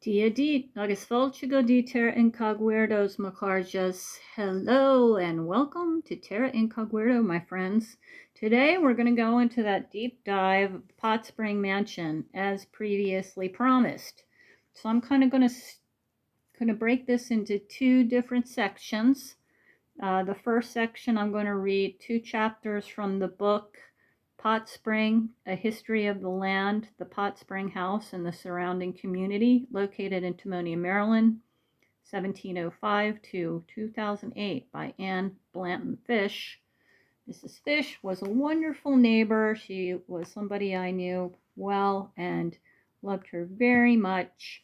Dia dit, agus fáilte di terraincogweirdos macarjas. Hello and welcome to Terraincogweirdo, my friends. Today we're going to go into that deep dive of Pot Spring Mansion as previously promised. So I'm kind of going to break this into two different sections. The first section I'm going to read 2 chapters from the book Pot Spring, A History of the Land, the Pot Spring House, and the Surrounding Community, located in Timonium, Maryland, 1705 to 2008, by Ann Blanton Fische. Mrs. Fische was a wonderful neighbor. She was somebody I knew well and loved her very much.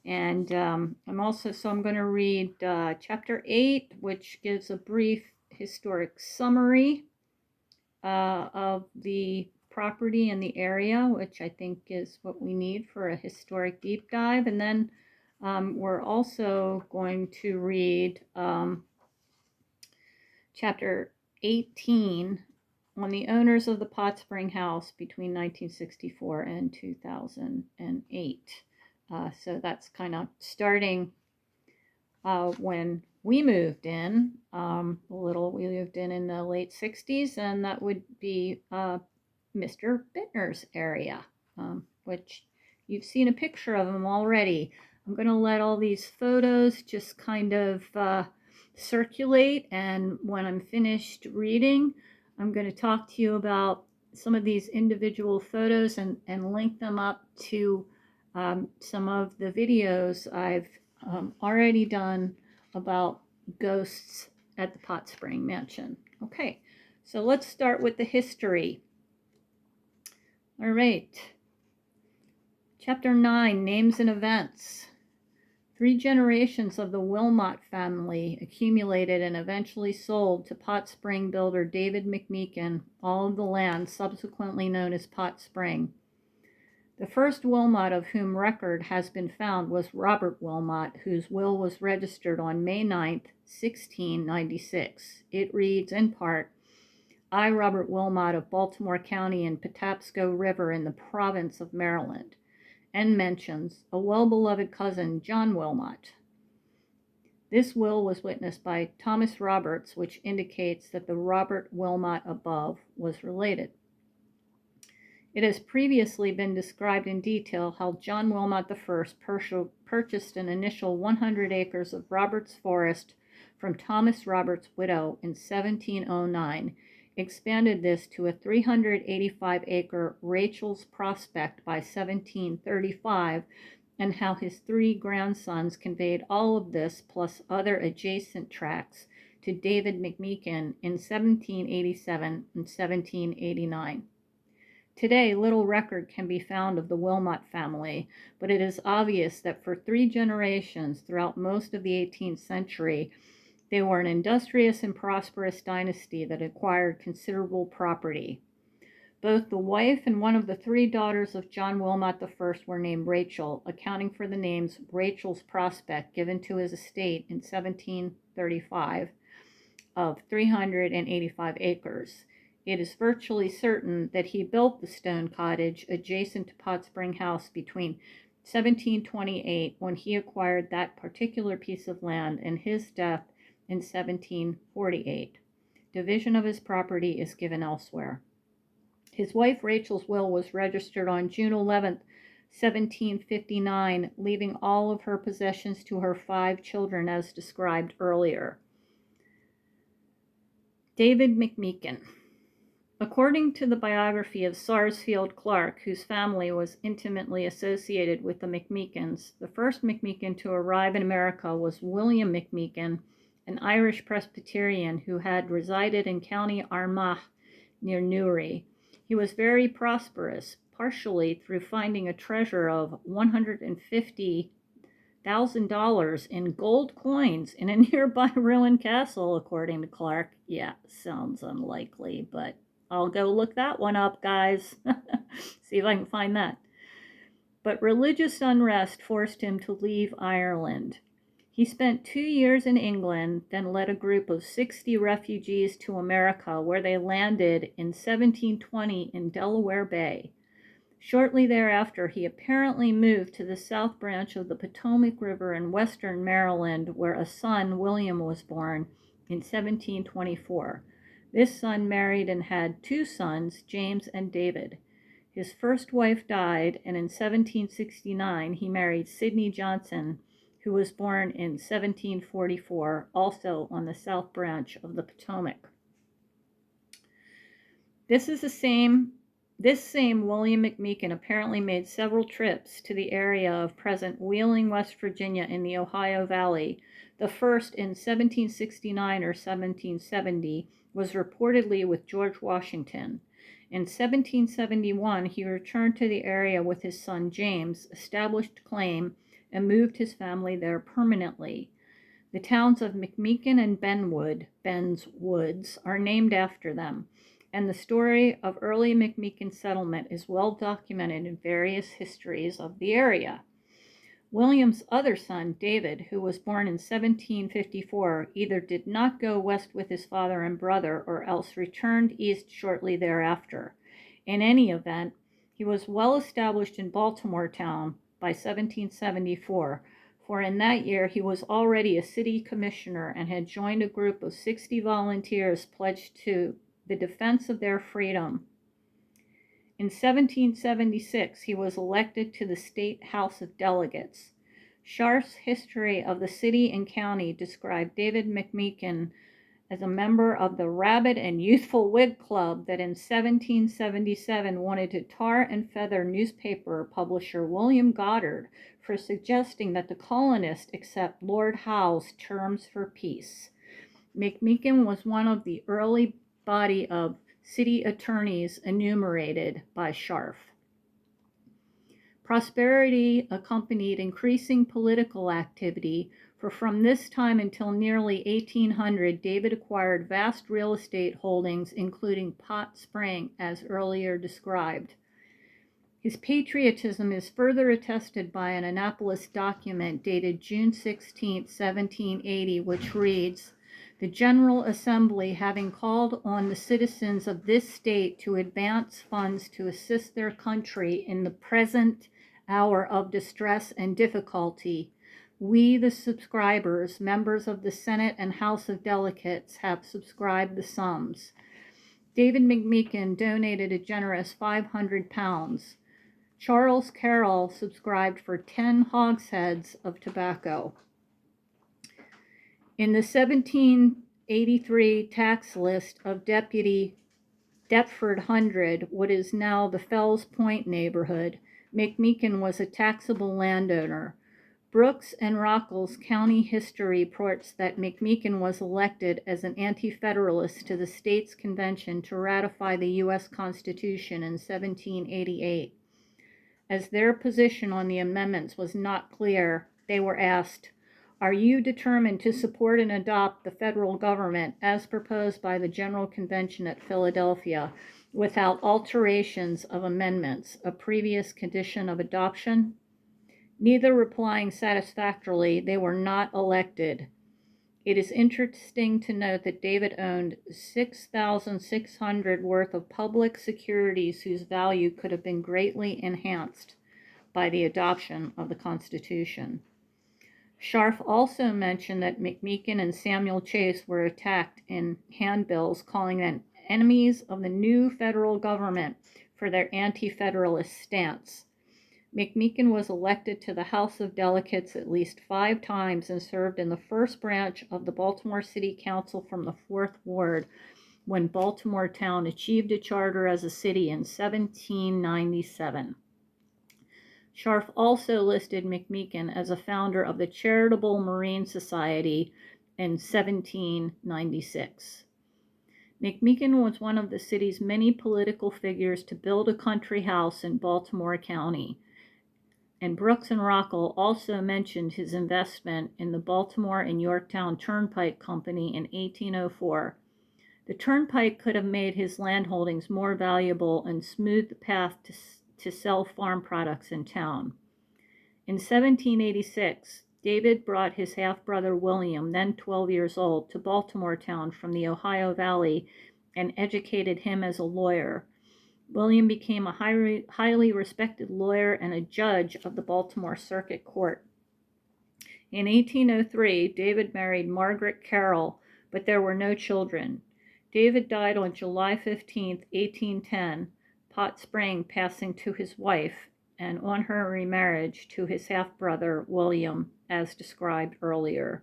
And I'm going to read Chapter 8, which gives a brief historic summary of the property and the area, which I think is what we need for a historic deep dive. And then we're also going to read Chapter 18 on the owners of the Pot Spring House between 1964 and 2008. So that's kind of starting when we moved in. We moved in the late 60s, and that would be Mr. Bitner's area, which you've seen a picture of him already. I'm going to let all these photos just kind of circulate, and when I'm finished reading, I'm going to talk to you about some of these individual photos and link them up to some of the videos I've already done about ghosts at the Pot Spring Mansion. Okay, so let's start with the history. All right. Chapter 9, Names and Events. 3 generations of the Wilmot family accumulated and eventually sold to Pot Spring builder David McMeekin all of the land subsequently known as Pot Spring. The first Wilmot of whom record has been found was Robert Wilmot, whose will was registered on May 9, 1696. It reads, in part, I, Robert Wilmot of Baltimore County and Patapsco River in the province of Maryland, and mentions a well-beloved cousin, John Wilmot. This will was witnessed by Thomas Roberts, which indicates that the Robert Wilmot above was related. It has previously been described in detail how John Wilmot I purchased an initial 100 acres of Roberts Forest from Thomas Roberts' widow in 1709, expanded this to a 385-acre Rachel's Prospect by 1735, and how his 3 grandsons conveyed all of this plus other adjacent tracts to David McMeekin in 1787 and 1789. Today, little record can be found of the Wilmot family, but it is obvious that for 3 generations throughout most of the 18th century, they were an industrious and prosperous dynasty that acquired considerable property. Both the wife and one of the 3 daughters of John Wilmot I were named Rachel, accounting for the names Rachel's Prospect given to his estate in 1735 of 385 acres. It is virtually certain that he built the stone cottage adjacent to Pot Spring House between 1728, when he acquired that particular piece of land, and his death in 1748. Division of his property is given elsewhere. His wife Rachel's will was registered on June 11, 1759, leaving all of her possessions to her 5 children as described earlier. David McMeekin. According to the biography of Sarsfield Clark, whose family was intimately associated with the McMeekins, the first McMeekin to arrive in America was William McMeekin, an Irish Presbyterian who had resided in County Armagh near Newry. He was very prosperous, partially through finding a treasure of $150,000 in gold coins in a nearby ruined castle, according to Clark. Yeah, sounds unlikely, but I'll go look that one up, guys. See if I can find that. But religious unrest forced him to leave Ireland. He spent 2 years in England, then led a group of 60 refugees to America, where they landed in 1720 in Delaware Bay. Shortly thereafter, he apparently moved to the south branch of the Potomac River in western Maryland, where a son, William, was born in 1724. This son married and had two sons, James and David. His first wife died, and in 1769 he married Sidney Johnson, who was born in 1744, also on the south branch of the Potomac. This same William McMeekin apparently made several trips to the area of present Wheeling, West Virginia in the Ohio Valley. The first in 1769 or 1770 was reportedly with George Washington. In 1771, he returned to the area with his son James, established claim, and moved his family there permanently. The towns of McMeekin and Ben's Woods, are named after them, and the story of early McMeekin settlement is well documented in various histories of the area. William's other son, David, who was born in 1754, either did not go west with his father and brother or else returned east shortly thereafter. In any event, he was well established in Baltimore town by 1774, for in that year he was already a city commissioner and had joined a group of 60 volunteers pledged to the defense of their freedom. In 1776, he was elected to the State House of Delegates. Scharf's history of the city and county described David McMeekin as a member of the rabid and youthful Whig Club that in 1777 wanted to tar and feather newspaper publisher William Goddard for suggesting that the colonists accept Lord Howe's terms for peace. McMeekin was one of the early body of city attorneys enumerated by Scharf. Prosperity accompanied increasing political activity, for from this time until nearly 1800, David acquired vast real estate holdings, including Pot Spring, as earlier described. His patriotism is further attested by an Annapolis document dated June 16, 1780, which reads, "The General Assembly, having called on the citizens of this state to advance funds to assist their country in the present hour of distress and difficulty, we, the subscribers, members of the Senate and House of Delegates, have subscribed the sums." David McMeekin donated a generous £500. Charles Carroll subscribed for 10 hogsheads of tobacco. In the 1783 tax list of Deputy Deptford Hundred, what is now the Fells Point neighborhood, McMeekin was a taxable landowner. Brooks and Rockall's county history reports that McMeekin was elected as an anti-federalist to the state's convention to ratify the U.S. Constitution in 1788. As their position on the amendments was not clear, they were asked, "Are you determined to support and adopt the federal government as proposed by the General Convention at Philadelphia without alterations of amendments, a previous condition of adoption?" Neither replying satisfactorily, they were not elected. It is interesting to note that David owned $6,600 worth of public securities whose value could have been greatly enhanced by the adoption of the Constitution. Scharf also mentioned that McMeekin and Samuel Chase were attacked in handbills calling them enemies of the new federal government for their anti-federalist stance. McMeekin was elected to the House of Delegates at least 5 times and served in the first branch of the Baltimore City Council from the 4th Ward when Baltimore Town achieved a charter as a city in 1797. Scharf also listed McMeekin as a founder of the Charitable Marine Society in 1796. McMeekin was one of the city's many political figures to build a country house in Baltimore County, and Brooks and Rockall also mentioned his investment in the Baltimore and Yorktown Turnpike Company in 1804. The turnpike could have made his landholdings more valuable and smoothed the path to sell farm products in town. In 1786, David brought his half-brother William, then 12 years old, to Baltimore Town from the Ohio Valley and educated him as a lawyer. William became a highly respected lawyer and a judge of the Baltimore Circuit Court. In 1803, David married Margaret Carroll, but there were no children. David died on July 15, 1810, Pot Spring passing to his wife, and on her remarriage to his half-brother, William, as described earlier.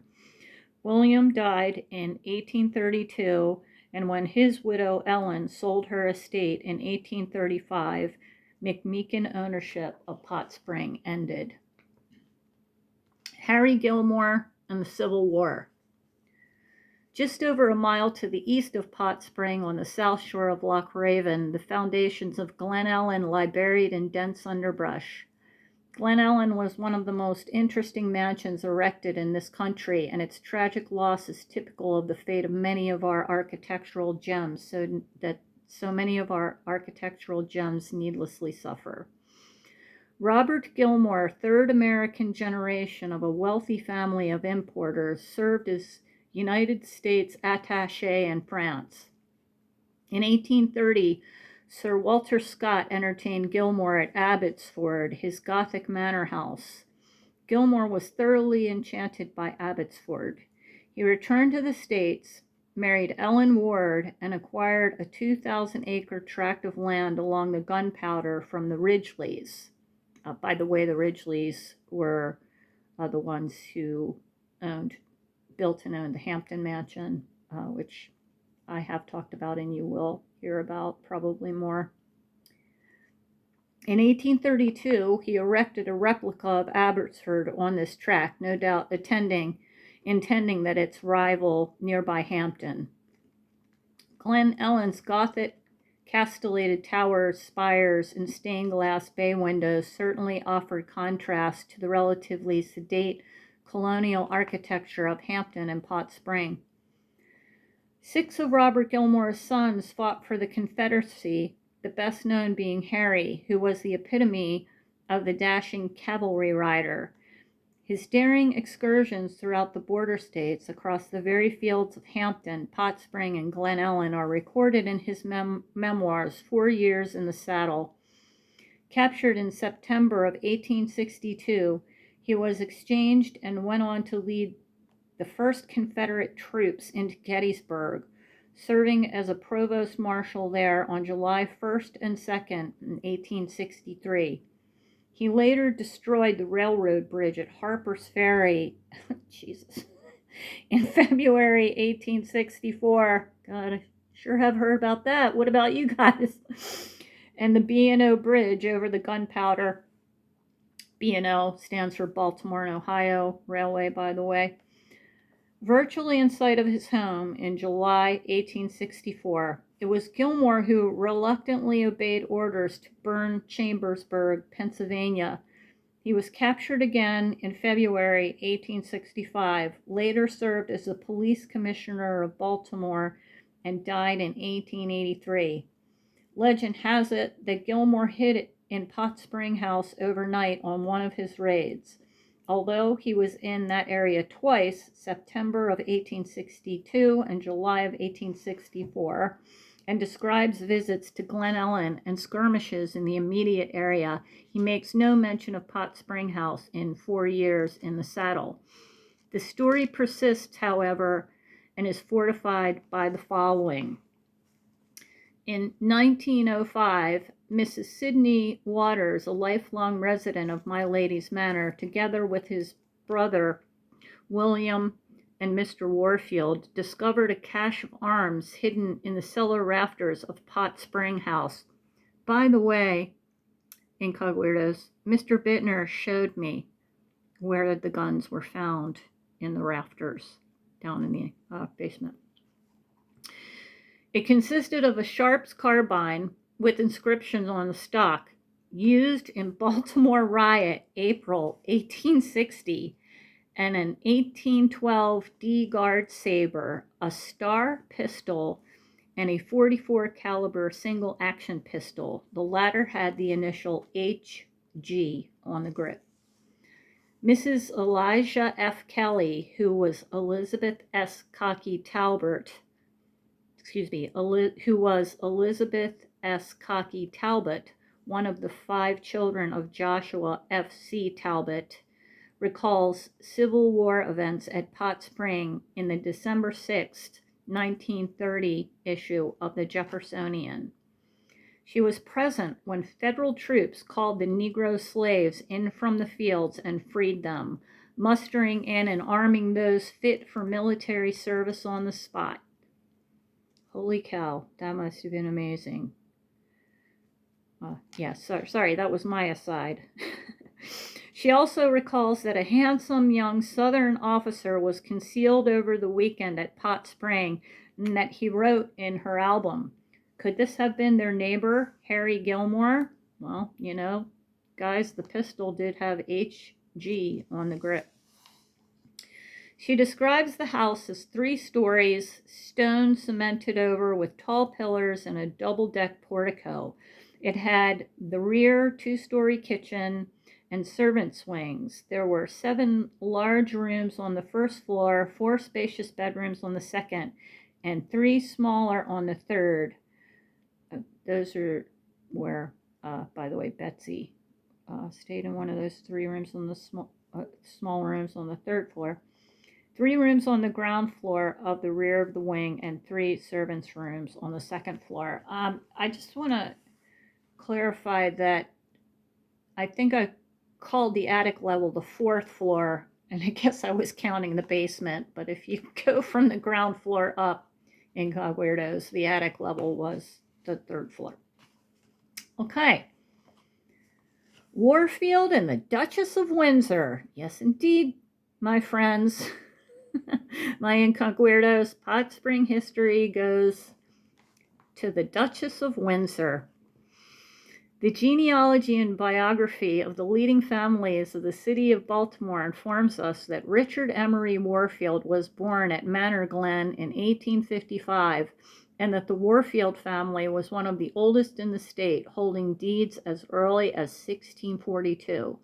William died in 1832, and when his widow Ellen sold her estate in 1835, McMeekin ownership of Pot Spring ended. Harry Gilmore and the Civil War. Just over a mile to the east of Pot Spring on the south shore of Loch Raven, the foundations of Glen Ellen lie buried in dense underbrush. Glen Ellen was one of the most interesting mansions erected in this country, and its tragic loss is typical of the fate of many of our architectural gems, so many of our architectural gems needlessly suffer. Robert Gilmore, third American generation of a wealthy family of importers, served as United States attaché in France. In 1830, Sir Walter Scott entertained Gilmore at Abbotsford, his Gothic manor house. Gilmore was thoroughly enchanted by Abbotsford. He returned to the States, married Ellen Ward, and acquired a 2,000-acre tract of land along the Gunpowder from the Ridgeleys. By the way, the Ridgeleys were the ones who built and owned the Hampton Mansion, which I have talked about and you will hear about probably more. In 1832, he erected a replica of Abbotsford on this tract, no doubt intending that its rival nearby Hampton. Glen Ellen's Gothic castellated towers, spires, and stained glass bay windows certainly offered contrast to the relatively sedate colonial architecture of Hampton and Pot Spring. 6 of Robert Gilmore's sons fought for the Confederacy, the best known being Harry, who was the epitome of the dashing cavalry rider. His daring excursions throughout the border states across the very fields of Hampton, Pot Spring, and Glen Ellen are recorded in his memoirs, 4 Years in the Saddle. Captured in September of 1862, he was exchanged and went on to lead the first Confederate troops into Gettysburg, serving as a provost marshal there on July 1st and 2nd in 1863. He later destroyed the railroad bridge at Harper's Ferry, Jesus, in February 1864. God, I sure have heard about that. What about you guys? And the B&O Bridge over the Gunpowder. B&O stands for Baltimore and Ohio Railway, by the way. Virtually in sight of his home in July 1864, it was Gilmore who reluctantly obeyed orders to burn Chambersburg, Pennsylvania. He was captured again in February 1865, later served as the police commissioner of Baltimore, and died in 1883. Legend has it that Gilmore hid in Pot Spring House overnight on one of his raids. Although he was in that area twice, September of 1862 and July of 1864, and describes visits to Glen Ellen and skirmishes in the immediate area, he makes no mention of Pot Spring House in 4 Years in the Saddle. The story persists, however, and is fortified by the following. In 1905, Mrs. Sidney Waters, a lifelong resident of My Lady's Manor, together with his brother William and Mr. Warfield, discovered a cache of arms hidden in the cellar rafters of Pot Spring House. By the way, Cogweirdos, Mr. Bitner showed me where the guns were found in the rafters down in the basement. It consisted of a Sharps carbine with inscriptions on the stock, used in Baltimore riot, April 1860, and an 1812 D Guard saber, a Star pistol, and a .44 caliber single action pistol. The latter had the initial HG on the grip. Mrs. Elijah F. Kelly, who was Elizabeth S. Cocky Talbert, who was Elizabeth S. Cocky Talbot, one of the 5 children of Joshua F. C. Talbot, recalls Civil War events at Pot Spring in the December 6, 1930 issue of the Jeffersonian. She was present when federal troops called the Negro slaves in from the fields and freed them, mustering in and arming those fit for military service on the spot. Holy cow, that must have been amazing. Sorry, that was my aside. She also recalls that a handsome young Southern officer was concealed over the weekend at Pot Spring and that he wrote in her album. Could this have been their neighbor, Harry Gilmore? Well, you know, guys, the pistol did have HG on the grip. She describes the house as 3 stories, stone cemented over with tall pillars and a double-deck portico. It had the rear 2-story kitchen and servants' wings. There were 7 large rooms on the first floor, 4 spacious bedrooms on the second, and 3 smaller on the third. Those are where, by the way, Betsy stayed in one of those 3 rooms on the small rooms on the third floor. 3 rooms on the ground floor of the rear of the wing and 3 servants' rooms on the second floor. I just want to clarify that I think I called the attic level the 4th floor, and I guess I was counting the basement, but if you go from the ground floor up in Cogweirdos, the attic level was the 3rd floor. Okay. Warfield and the Duchess of Windsor. Yes, indeed, my friends. My Incogweirdos Pot Spring history goes to the Duchess of Windsor. The genealogy and biography of the leading families of the city of Baltimore informs us that Richard Emery Warfield was born at Manor Glen in 1855, and that the Warfield family was one of the oldest in the state, holding deeds as early as 1642.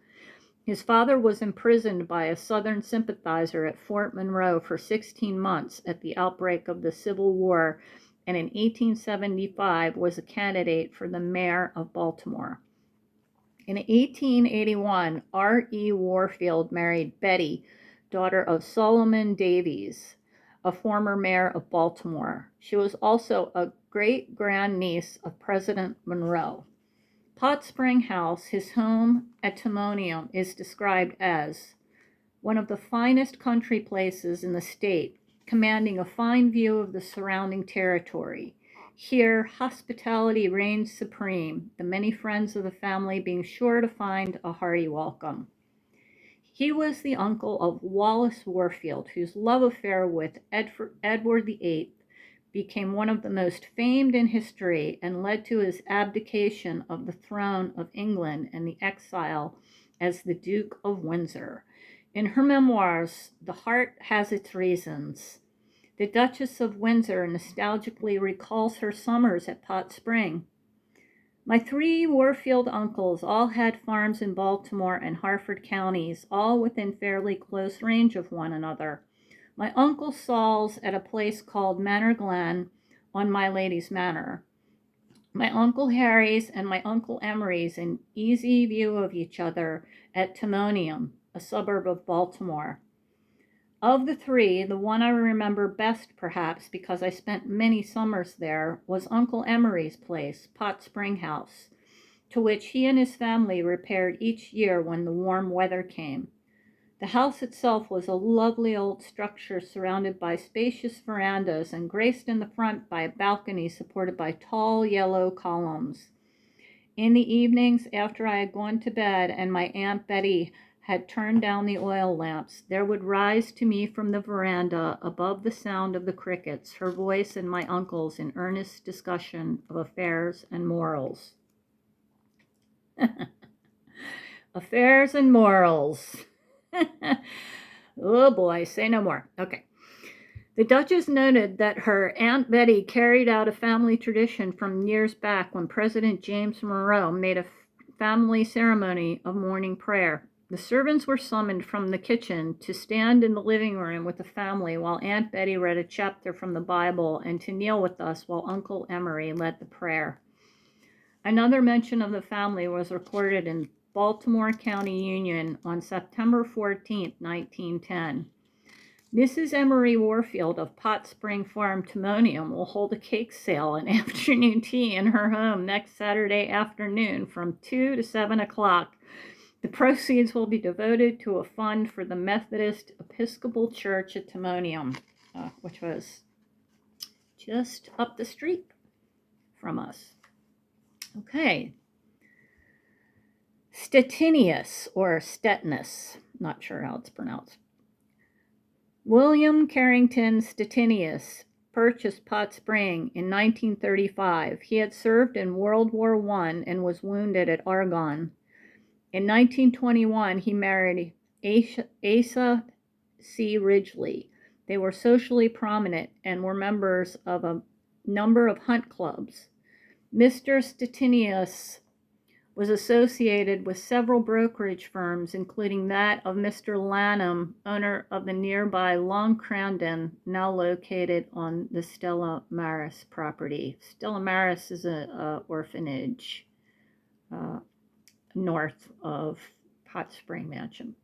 His father was imprisoned by a Southern sympathizer at Fort Monroe for 16 months at the outbreak of the Civil War, and in 1875 was a candidate for the mayor of Baltimore. In 1881, R.E. Warfield married Betty, daughter of Solomon Davies, a former mayor of Baltimore. She was also a great-grandniece of President Monroe. Pot Spring House, his home at Timonium, is described as one of the finest country places in the state, commanding a fine view of the surrounding territory. Here, hospitality reigns supreme, the many friends of the family being sure to find a hearty welcome. He was the uncle of Wallace Warfield, whose love affair with Edward VIII became one of the most famed in history and led to his abdication of the throne of England and the exile as the Duke of Windsor. In her memoirs, The Heart Has Its Reasons, the Duchess of Windsor nostalgically recalls her summers at Pot Spring. My 3 Warfield uncles all had farms in Baltimore and Harford counties, all within fairly close range of one another. My Uncle Saul's at a place called Manor Glen on My Lady's Manor. My Uncle Harry's and my Uncle Emery's in easy view of each other at Timonium, a suburb of Baltimore. Of the 3, the one I remember best, perhaps because I spent many summers there, was Uncle Emery's place, Pot Spring House, to which he and his family repaired each year when the warm weather came. The house itself was a lovely old structure surrounded by spacious verandas and graced in the front by a balcony supported by tall yellow columns. In the evenings, after I had gone to bed and my Aunt Betty had turned down the oil lamps, there would rise to me from the veranda, above the sound of the crickets, her voice and my uncle's in earnest discussion of affairs and morals. Affairs and morals. Oh boy, say no more. Okay. The Duchess noted that her Aunt Betty carried out a family tradition from years back when President James Monroe made a family ceremony of morning prayer. The servants were summoned from the kitchen to stand in the living room with the family while Aunt Betty read a chapter from the Bible and to kneel with us while Uncle Emery led the prayer. Another mention of the family was recorded in Baltimore County Union on September 14, 1910. Mrs. Emery Warfield of Pot Spring Farm, Timonium, will hold a cake sale and afternoon tea in her home next Saturday afternoon from 2 to 7 o'clock. The proceeds will be devoted to a fund for the Methodist Episcopal Church at Timonium, which was just up the street from us. Okay. Stettinius, or Stettinius, not sure how it's pronounced. William Carrington Stettinius purchased Pot Spring in 1935. He had served in World War I and was wounded at Argonne. In 1921, he married Asa C. Ridgely. They were socially prominent and were members of a number of hunt clubs. Mr. Stettinius was associated with several brokerage firms, including that of Mr. Lanham, owner of the nearby Long Crandon, now located on the Stella Maris property. Stella Maris is an orphanage north of Hot Spring Mansion.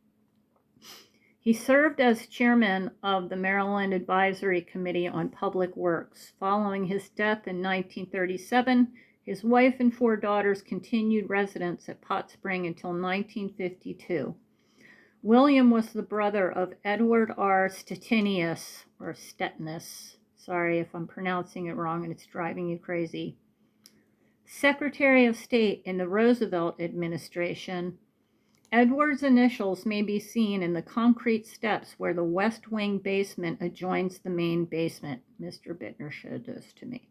He served as chairman of the Maryland Advisory Committee on Public Works. Following his death in 1937, his wife and 4 daughters continued residence at Pot Spring until 1952. William was the brother of Edward R. Stettinius, or Stettinius. Sorry if I'm pronouncing it wrong and it's driving you crazy. Secretary of State in the Roosevelt administration. Edward's initials may be seen in the concrete steps where the West Wing basement adjoins the main basement. Mr. Bitner showed this to me.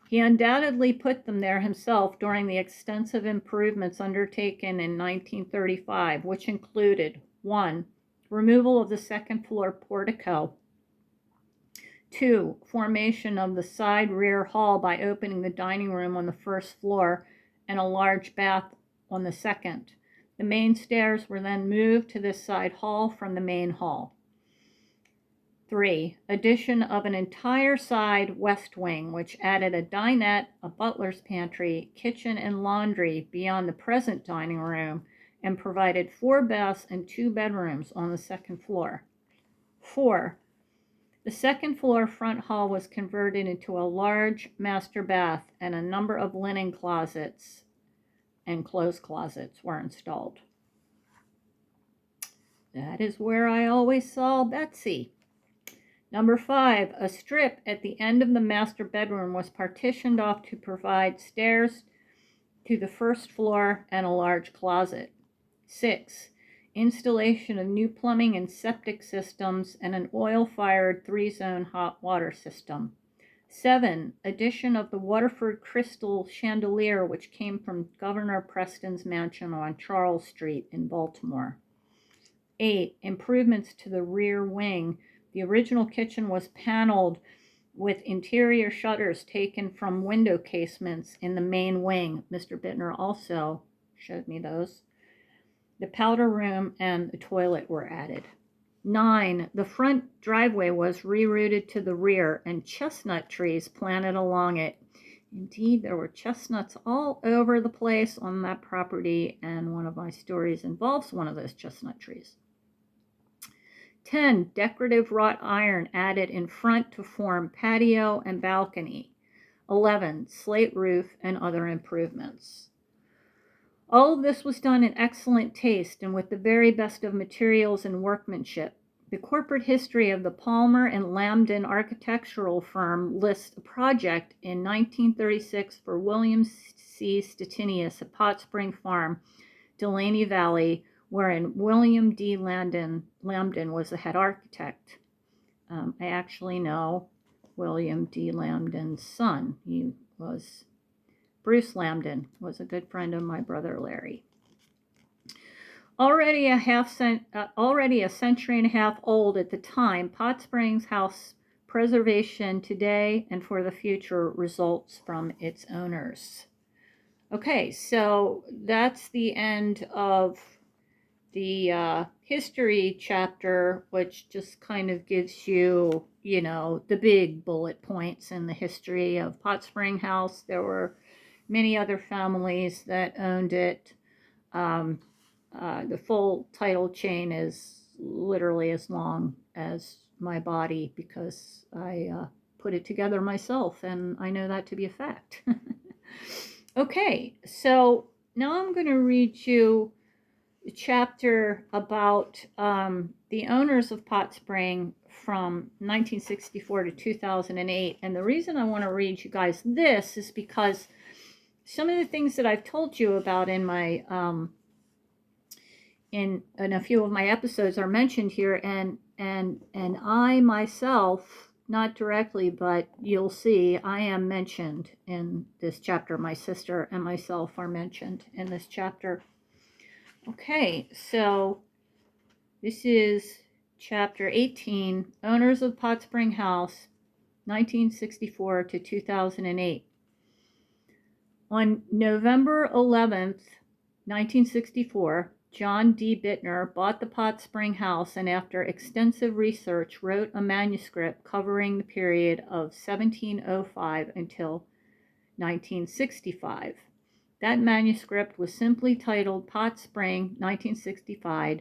He undoubtedly put them there himself during the extensive improvements undertaken in 1935, which included 1. Removal of the second floor portico. 2. Formation of the side rear hall by opening the dining room on the first floor and a large bath on the second. The main stairs were then moved to this side hall from the main hall. 3. Addition of an entire side west wing, which added a dinette, a butler's pantry, kitchen, and laundry beyond the present dining room, and provided 4 baths and 2 bedrooms on the second floor. 4. The second floor front hall was converted into a large master bath, and a number of linen closets and clothes closets were installed. That is where I always saw Betsy. Number 5, a strip at the end of the master bedroom was partitioned off to provide stairs to the first floor and a large closet. 6, installation of new plumbing and septic systems and an oil-fired 3-zone hot water system. 7, addition of the Waterford crystal chandelier, which came from Governor Preston's mansion on Charles Street in Baltimore. 8, improvements to the rear wing. The original kitchen was paneled with interior shutters taken from window casements in the main wing. Mr. Bitner also showed me those. The powder room and the toilet were added. 9, the front driveway was rerouted to the rear and chestnut trees planted along it. Indeed, there were chestnuts all over the place on that property, and one of my stories involves one of those chestnut trees. 10, decorative wrought iron added in front to form patio and balcony. 11, slate roof and other improvements. All of this was done in excellent taste and with the very best of materials and workmanship. The corporate history of the Palmer and Lambden architectural firm lists a project in 1936 for William C. Stettinius at Pot Spring Farm, Delaney Valley, wherein William D. Lambden was the head architect. I actually know William D. Lambden's son. Bruce Lambden was a good friend of my brother Larry. Already a century and a half old at the time, Pot Springs House preservation today and for the future results from its owners. Okay, so that's the end of the history chapter, which just kind of gives you, the big bullet points in the history of Pot Spring House. There were many other families that owned it. The full title chain is literally as long as my body because I put it together myself, and I know that to be a fact. Okay, so now I'm going to read you a chapter about the owners of Pot Spring from 1964 to 2008. And the reason I want to read you guys this is because some of the things that I've told you about in my in a few of my episodes are mentioned here, and I myself, not directly, but you'll see I am mentioned in this chapter. My sister and myself are mentioned in this chapter. Okay, so this is chapter 18, Owners of Pot Spring House, 1964 to 2008. On November 11th, 1964, John D. Bitner bought the Pot Spring house and after extensive research wrote a manuscript covering the period of 1705 until 1965. That manuscript was simply titled Pot Spring 1965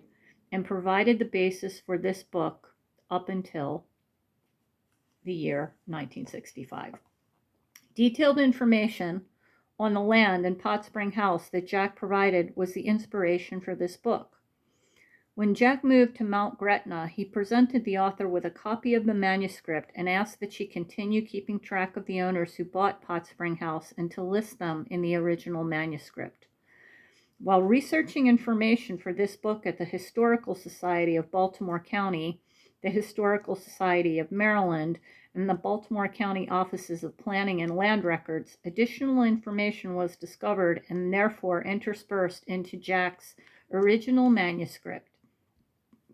and provided the basis for this book up until the year 1965. Detailed information on the land and Pot Spring house that Jack provided was the inspiration for this book. When Jack moved to Mount Gretna, he presented the author with a copy of the manuscript and asked that she continue keeping track of the owners who bought Pot Spring House and to list them in the original manuscript. While researching information for this book at the Historical Society of Baltimore County, the Historical Society of Maryland, and the Baltimore County Offices of Planning and Land Records, additional information was discovered and therefore interspersed into Jack's original manuscript.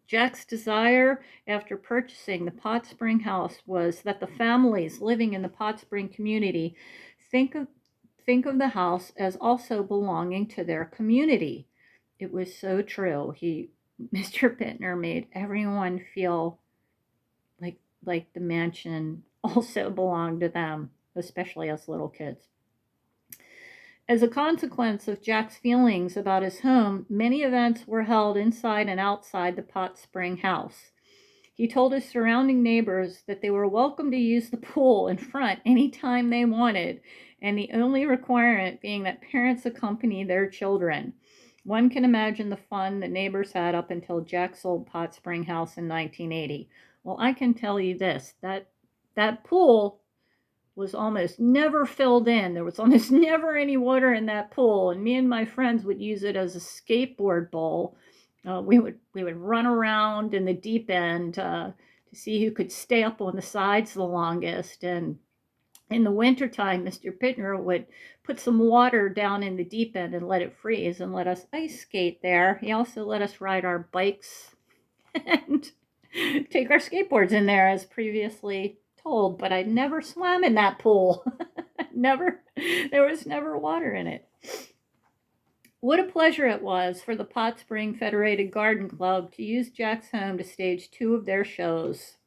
Jack's desire after purchasing the Pot Spring house was that the families living in the Pot Spring community think of the house as also belonging to their community. It was so true. Mr. Bitner made everyone feel like the mansion also belonged to them, especially as little kids. As a consequence of Jack's feelings about his home, many events were held inside and outside the Pot Spring house. He told his surrounding neighbors that they were welcome to use the pool in front anytime they wanted, and the only requirement being that parents accompany their children. One can imagine the fun the neighbors had up until Jack sold Pot Spring House in 1980. Well, I can tell you this, that pool was almost never filled in. There was almost never any water in that pool, and me and my friends would use it as a skateboard bowl. We would run around in the deep end to see who could stay up on the sides the longest. And in the wintertime, Mr. Bitner would put some water down in the deep end and let it freeze and let us ice skate there. He also let us ride our bikes and take our skateboards in there as previously told, but I never swam in that pool. There was never water in it. What a pleasure it was for the Pot Spring Federated Garden Club to use Jack's home to stage 2 of their shows.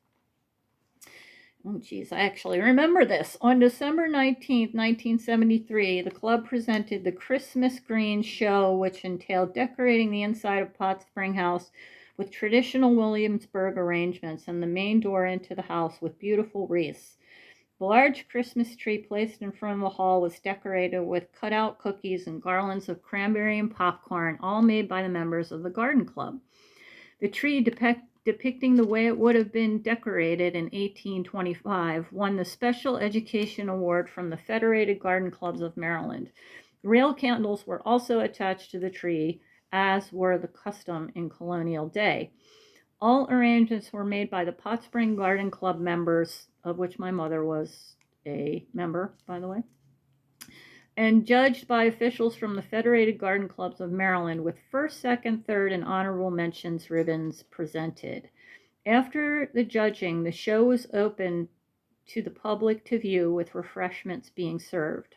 Oh, geez, I actually remember this. On December 19th, 1973, the club presented the Christmas Green Show, which entailed decorating the inside of Pot Spring House with traditional Williamsburg arrangements and the main door into the house with beautiful wreaths. The large Christmas tree placed in front of the hall was decorated with cut-out cookies and garlands of cranberry and popcorn, all made by the members of the garden club. The tree depicting the way it would have been decorated in 1825 won the Special Education Award from the Federated Garden Clubs of Maryland. Rail candles were also attached to the tree, as were the custom in colonial day. All arrangements were made by the Pot Spring Garden Club members, of which my mother was a member, by the way, and judged by officials from the Federated Garden Clubs of Maryland, with first, second, third, and honorable mentions ribbons presented. After the judging, the show was open to the public to view, with refreshments being served.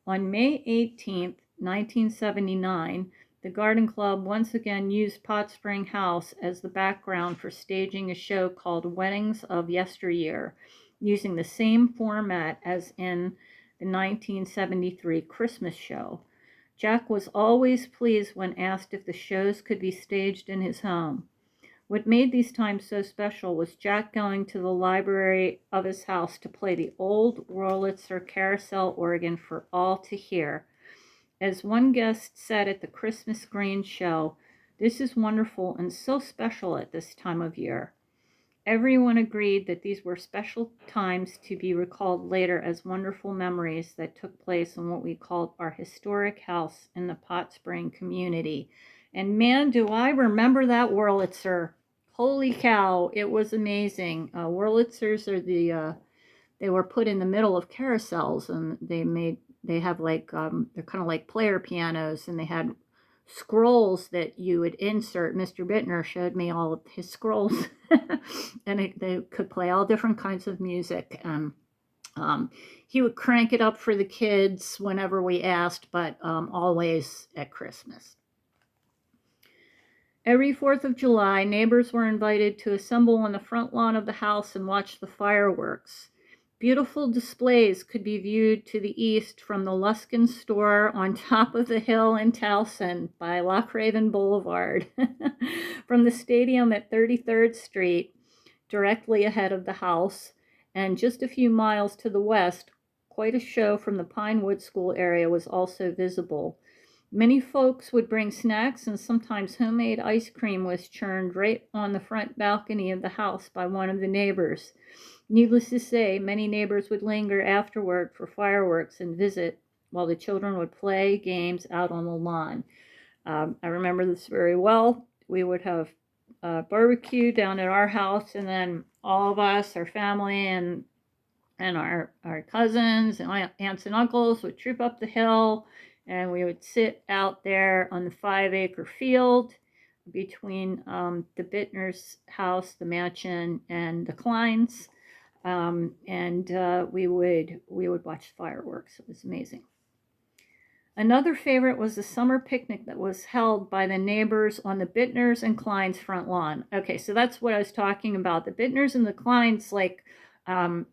On May 18th, 1979, the Garden Club once again used Pot Spring House as the background for staging a show called Weddings of Yesteryear, using the same format as in the 1973 Christmas show. Jack was always pleased when asked if the shows could be staged in his home. What made these times so special was Jack going to the library of his house to play the old Wurlitzer carousel organ for all to hear. As one guest said at the Christmas Green show, "This is wonderful and so special at this time of year." Everyone agreed that these were special times to be recalled later as wonderful memories that took place in what we called our historic house in the Pot Spring community. And man, do I remember that Wurlitzer. Holy cow, it was amazing. Wurlitzers are they were put in the middle of carousels, and they have like, they're kind of like player pianos, and they had scrolls that you would insert. Mr. Bitner showed me all of his scrolls, and they could play all different kinds of music. He would crank it up for the kids whenever we asked, but always at Christmas. Every 4th of July, neighbors were invited to assemble on the front lawn of the house and watch the fireworks. Beautiful displays could be viewed to the east from the Luskin store on top of the hill in Towson by Lochraven Boulevard, from the stadium at 33rd Street, directly ahead of the house, and just a few miles to the west, quite a show from the Pinewood School area was also visible. Many folks would bring snacks, and sometimes homemade ice cream was churned right on the front balcony of the house by one of the neighbors. Needless to say, many neighbors would linger afterward for fireworks and visit while the children would play games out on the lawn. I remember this very well. We would have barbecue down at our house, and then all of us, our family, and our cousins and aunts and uncles would troop up the hill, and we would sit out there on the 5-acre field between the Bitner's house, the mansion, and the Kleins. We would watch fireworks. It was amazing. Another favorite was the summer picnic that was held by the neighbors on the Bitners and Kleins' front lawn. Okay, so that's what I was talking about. The Bitners and the Kleins, like,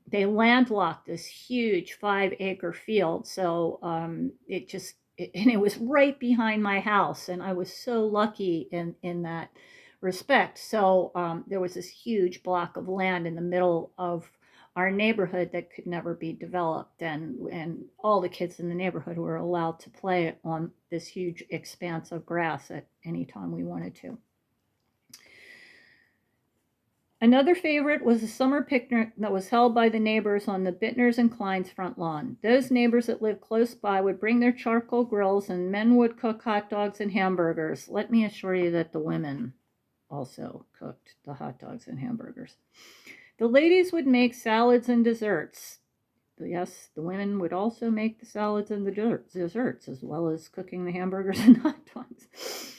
they landlocked this huge 5-acre field. So it was right behind my house, and I was so lucky in that respect. So there was this huge block of land in the middle of our neighborhood that could never be developed, and all the kids in the neighborhood were allowed to play on this huge expanse of grass at any time we wanted to. Another favorite was a summer picnic that was held by the neighbors on the Bitners and Kleins' front lawn. Those neighbors that lived close by would bring their charcoal grills, and men would cook hot dogs and hamburgers. Let me assure you that the women also cooked the hot dogs and hamburgers. The ladies would make salads and desserts. Yes, the women would also make the salads and the desserts, as well as cooking the hamburgers and hot dogs.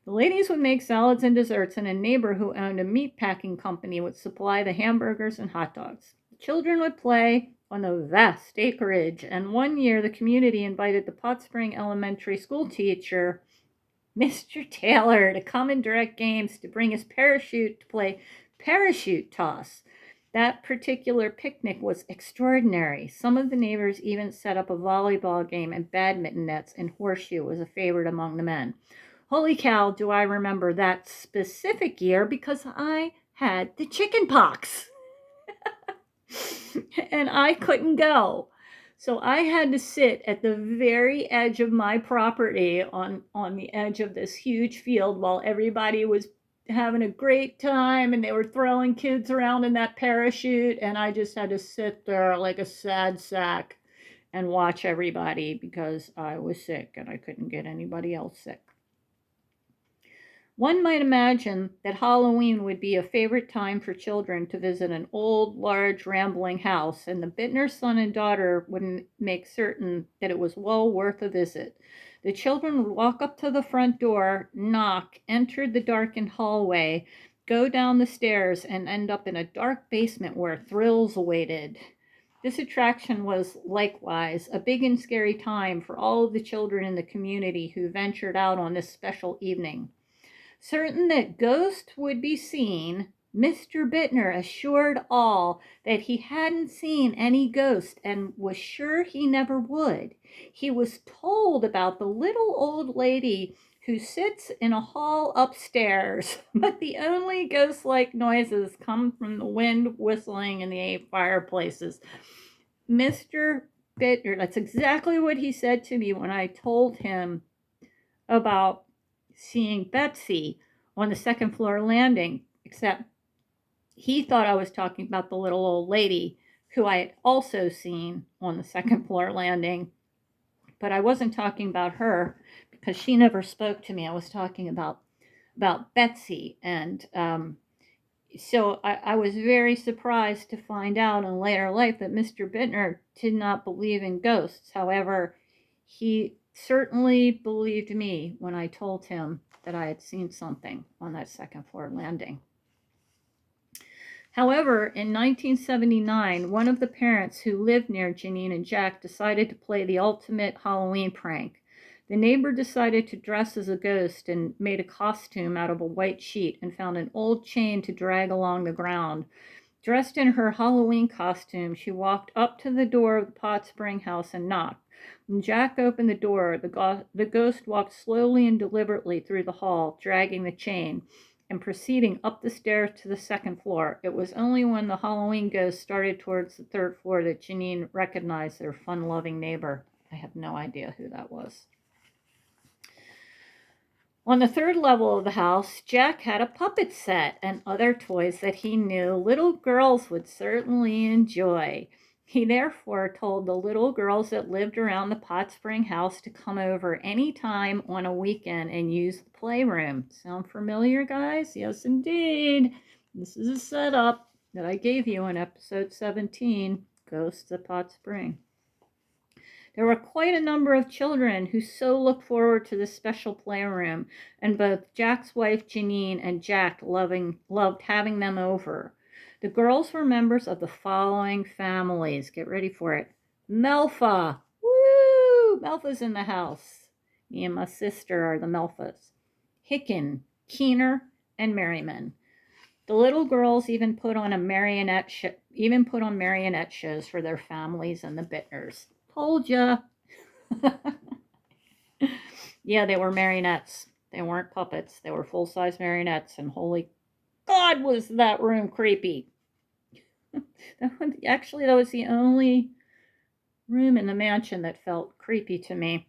The ladies would make salads and desserts, and a neighbor who owned a meat packing company would supply the hamburgers and hot dogs. The children would play on the vast acreage, and one year the community invited the Pot Spring Elementary School teacher, Mr. Taylor, to come and direct games, to bring his parachute to play parachute toss. That particular picnic was extraordinary. Some of the neighbors even set up a volleyball game, and badminton nets and horseshoe was a favorite among the men. Holy cow, do I remember that specific year, because I had the chicken pox and I couldn't go. So I had to sit at the very edge of my property on the edge of this huge field while everybody was having a great time, and they were throwing kids around in that parachute, and I just had to sit there like a sad sack and watch everybody because I was sick and I couldn't get anybody else sick. One might imagine that Halloween would be a favorite time for children to visit an old, large, rambling house, and the Bitner son and daughter would make certain that it was well worth a visit. The children would walk up to the front door, knock, enter the darkened hallway, go down the stairs, and end up in a dark basement where thrills awaited. This attraction was likewise a big and scary time for all of the children in the community who ventured out on this special evening. Certain that ghosts would be seen, Mr. Bitner assured all that he hadn't seen any ghost and was sure he never would. He was told about the little old lady who sits in a hall upstairs, but the only ghost-like noises come from the wind whistling in the 8 fireplaces. Mr. Bitner, that's exactly what he said to me when I told him about seeing Betsy on the second floor landing, except he thought I was talking about the little old lady who I had also seen on the second floor landing, but I wasn't talking about her because she never spoke to me. I was talking about Betsy, and so I was very surprised to find out in later life that Mr. Bitner did not believe in ghosts. However, he certainly believed me when I told him that I had seen something on that second floor landing. However, in 1979, one of the parents who lived near Janine and Jack decided to play the ultimate Halloween prank. The neighbor decided to dress as a ghost and made a costume out of a white sheet and found an old chain to drag along the ground. Dressed in her Halloween costume, she walked up to the door of the Pot Spring house and knocked. When Jack opened the door, the ghost walked slowly and deliberately through the hall, dragging the chain, and proceeding up the stairs to the second floor. It was only when the Halloween ghost started towards the third floor that Janine recognized their fun-loving neighbor. I have no idea who that was. On the third level of the house, Jack had a puppet set and other toys that he knew little girls would certainly enjoy. He therefore told the little girls that lived around the Pot Spring house to come over any time on a weekend and use the playroom. Sound familiar, guys? Yes, indeed. This is a setup that I gave you in episode 17, Ghosts at Pot Spring. There were quite a number of children who so looked forward to this special playroom, and both Jack's wife Janine and Jack loved having them over. The girls were members of the following families. Get ready for it. Melfa. Woo! Melfa's in the house. Me and my sister are the Melfas. Hicken, Keener, and Merriman. The little girls even put on marionette shows for their families and the Bitners. Told ya. Yeah, they were marionettes. They weren't puppets. They were full-size marionettes, and holy God, was that room creepy. Actually, that was the only room in the mansion that felt creepy to me.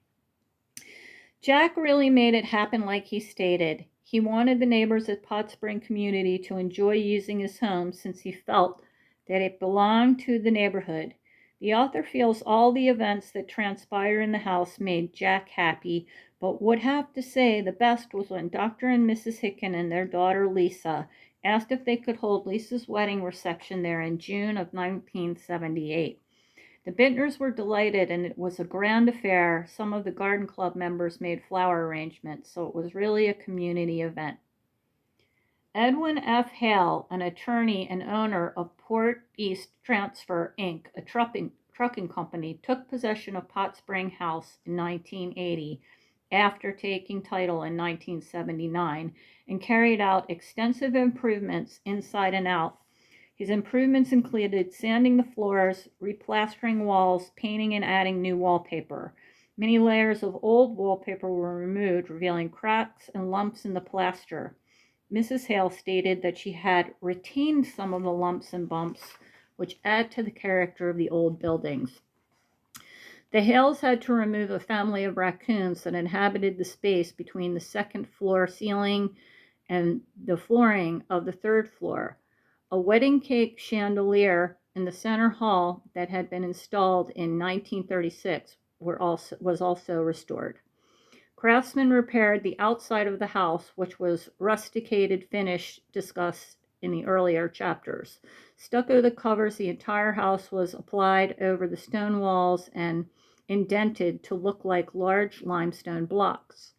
Jack really made it happen like he stated. He wanted the neighbors at Pot Spring community to enjoy using his home since he felt that it belonged to the neighborhood. The author feels all the events that transpired in the house made Jack happy, but would have to say the best was when Dr. and Mrs. Hicken and their daughter Lisa asked if they could hold Lisa's wedding reception there in June of 1978. The Bitners were delighted, and it was a grand affair. Some of the garden club members made flower arrangements, so it was really a community event. Edwin F. Hale, an attorney and owner of Port East Transfer, Inc., a trucking company, took possession of Pot Spring House in 1980 after taking title in 1979 and carried out extensive improvements inside and out. His improvements included sanding the floors, replastering walls, painting, and adding new wallpaper. Many layers of old wallpaper were removed, revealing cracks and lumps in the plaster. Mrs. Hale stated that she had retained some of the lumps and bumps, which add to the character of the old buildings. The Hales had to remove a family of raccoons that inhabited the space between the second floor ceiling and the flooring of the third floor. A wedding cake chandelier in the center hall that had been installed in 1936 was also restored. Craftsmen repaired the outside of the house, which was rusticated finish discussed in the earlier chapters. Stucco that covers the entire house was applied over the stone walls and indented to look like large limestone blocks.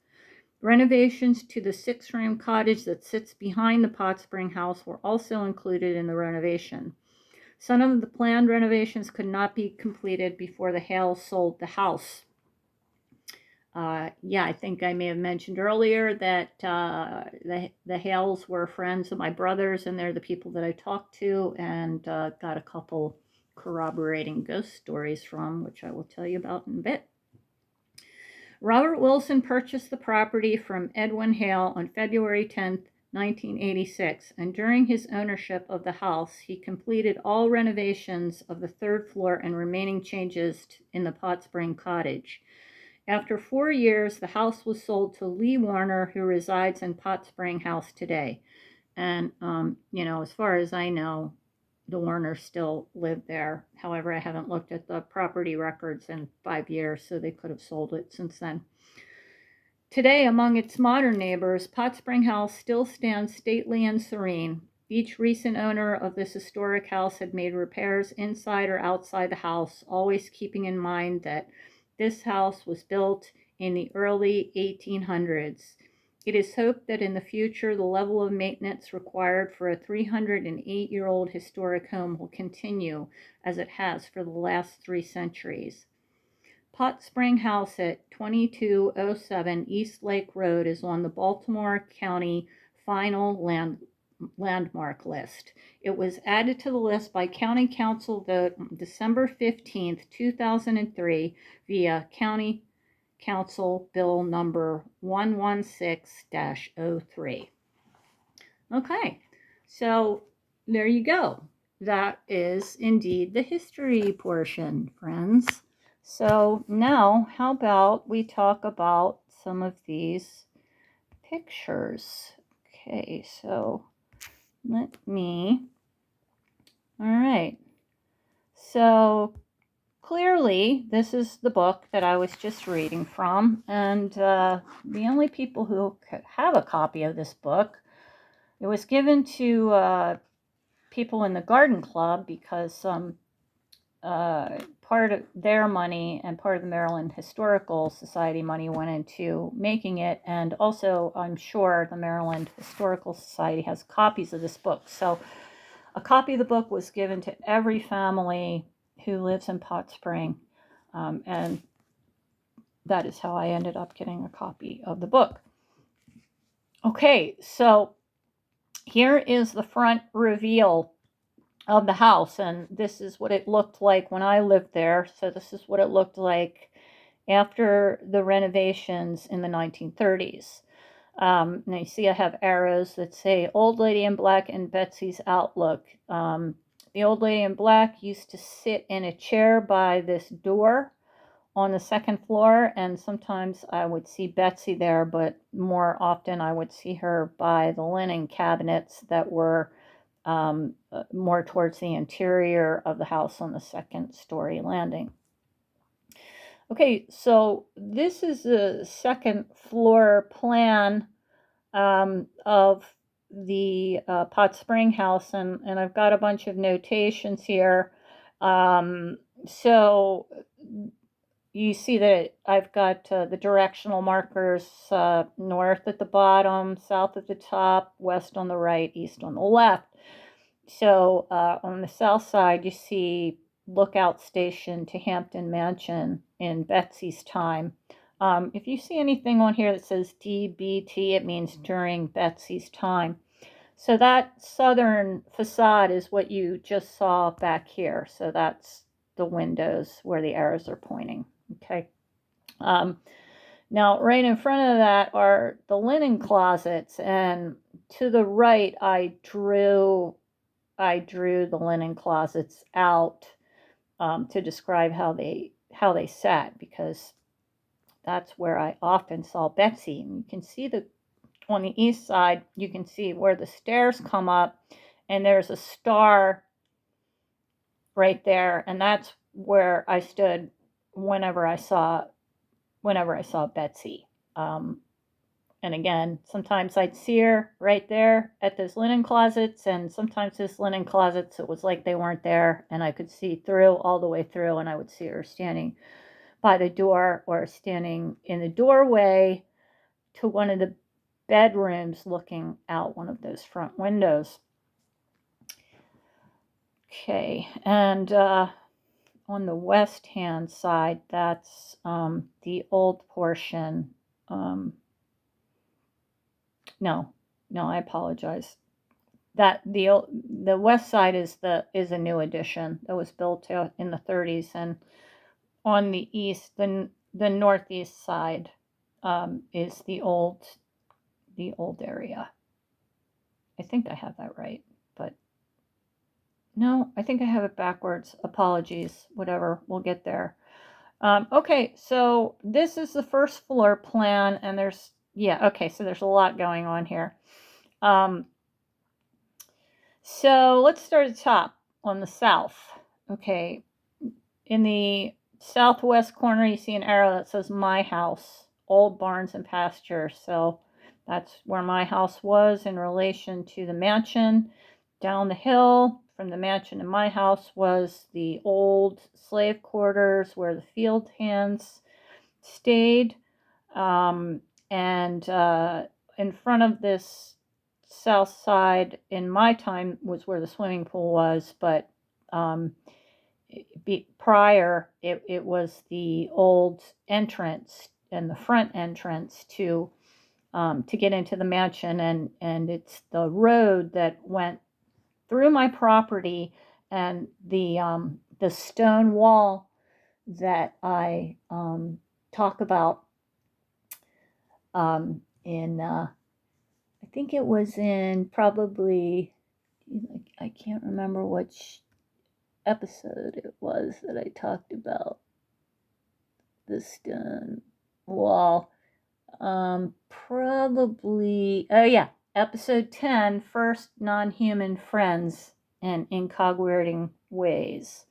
Renovations to the 6-room cottage that sits behind the Pot Spring house were also included in the renovation. Some of the planned renovations could not be completed before the Hales sold the house. Yeah, I think I may have mentioned earlier that the Hales were friends of my brothers, and they're the people that I talked to and got a couple corroborating ghost stories from, which I will tell you about in a bit. Robert Wilson purchased the property from Edwin Hale on February 10th, 1986, and during his ownership of the house, he completed all renovations of the third floor and remaining changes in the Pot Spring cottage. After 4 years, the house was sold to Lee Warner, who resides in Pot Spring House today. And, as far as I know, the Warners still live there. However, I haven't looked at the property records in 5 years, so they could have sold it since then. Today, among its modern neighbors, Pot Spring House still stands stately and serene. Each recent owner of this historic house had made repairs inside or outside the house, always keeping in mind that this house was built in the early 1800s. It is hoped that in the future, the level of maintenance required for a 308-year-old historic home will continue as it has for the last 3 centuries. Pot Spring House at 2207 East Lake Road is on the Baltimore County Final Landmark List. It was added to the list by County Council vote on December 15th, 2003 via County Council Bill number 116-03. Okay, so there you go. That is indeed the history portion, friends. So now, how about we talk about some of these pictures? Okay, so all right. So clearly, this is the book that I was just reading from, and the only people who could have a copy of this book, it was given to people in the garden club because part of their money and part of the Maryland Historical Society money went into making it, and also I'm sure the Maryland Historical Society has copies of this book. So a copy of the book was given to every family who lives in Pot Spring, and that is how I ended up getting a copy of the book. Okay, so here is the front reveal of the house, and this is what it looked like when I lived there. So this is what it looked like after the renovations in the 1930s. Now you see I have arrows that say Old Lady in Black and Betsy's Outlook. The Old Lady in Black used to sit in a chair by this door on the second floor, and sometimes I would see Betsy there, but more often I would see her by the linen cabinets that were more towards the interior of the house on the second story landing. Okay, so this is the second floor plan of the Pot Spring house, and I've got a bunch of notations here. So you see that I've got the directional markers north at the bottom, south at the top, west on the right, east on the left. So on the south side, you see Lookout Station to Hampton Mansion in Betsy's time. If you see anything on here that says DBT, it means during Betsy's time. So that southern facade is what you just saw back here. So that's the windows where the arrows are pointing. Okay. Now, right in front of that are the linen closets, and to the right, I drew the linen closets out to describe how they sat, because that's where I often saw Betsy. And you can see on the east side, you can see where the stairs come up, and there's a star right there, and that's where I stood whenever I saw Betsy. And again, sometimes I'd see her right there at those linen closets, and sometimes those linen closets, it was like they weren't there, and I could see through all the way through, and I would see her standing by the door or standing in the doorway to one of the bedrooms looking out one of those front windows. Okay, and on the west hand side, that's the old portion. No, I apologize. That the west side is a new addition that was built in the 30s, and on the east, the northeast side is the old area. I think I have that right, but no, I think I have it backwards. Apologies, whatever, we'll get there. Okay, so this is the first floor plan, and there's a lot going on here. So let's start at the top on the south. Okay, in the southwest corner, you see an arrow that says my house, old barns and pasture. So that's where my house was in relation to the mansion. Down the hill from the mansion to my house was the old slave quarters where the field hands stayed. And in front of this south side in my time was where the swimming pool was, but prior it was the old entrance and the front entrance to get into the mansion, and it's the road that went through my property, and the stone wall that I talk about in I think it was in probably, I can't remember which episode it was that I talked about the stone wall. Probably, episode 10, First Non-Human Friends and Incogweirdo Ways.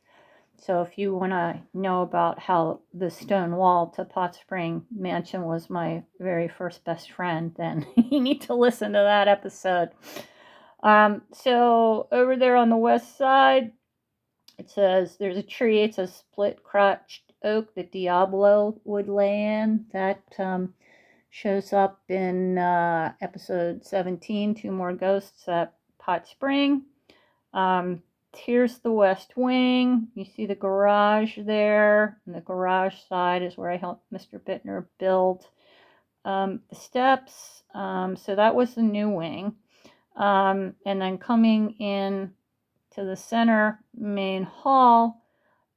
So if you want to know about how the stone wall to Pot Spring Mansion was my very first best friend, then you need to listen to that episode. So over there on the west side, it says there's a tree. It's a split-crotched oak that Diablo would lay in. That shows up in episode 17, Two More Ghosts at Pot Spring. Here's the west wing. You see the garage there, and the garage side is where I helped Mr. Bitner build the steps. So that was the new wing. And then coming in to the center main hall,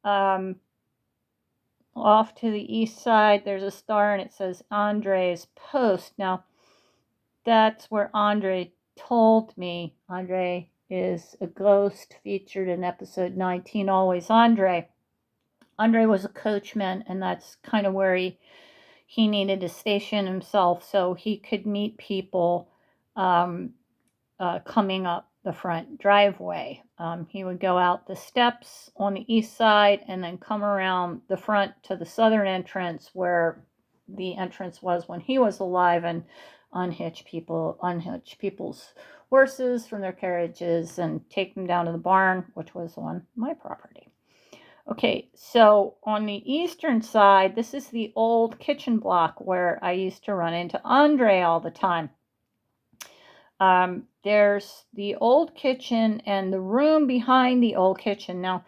off to the east side, there's a star, and it says André's post. Now, that's where André told me. André is a ghost featured in episode 19, Always André. André was a coachman, and that's kind of where he needed to station himself so he could meet people coming up the front driveway. He would go out the steps on the east side and then come around the front to the southern entrance where the entrance was when he was alive, and unhitch people's horses from their carriages and take them down to the barn, which was on my property. Okay, so on the eastern side, this is the old kitchen block where I used to run into André all the time. There's the old kitchen and the room behind the old kitchen. Now,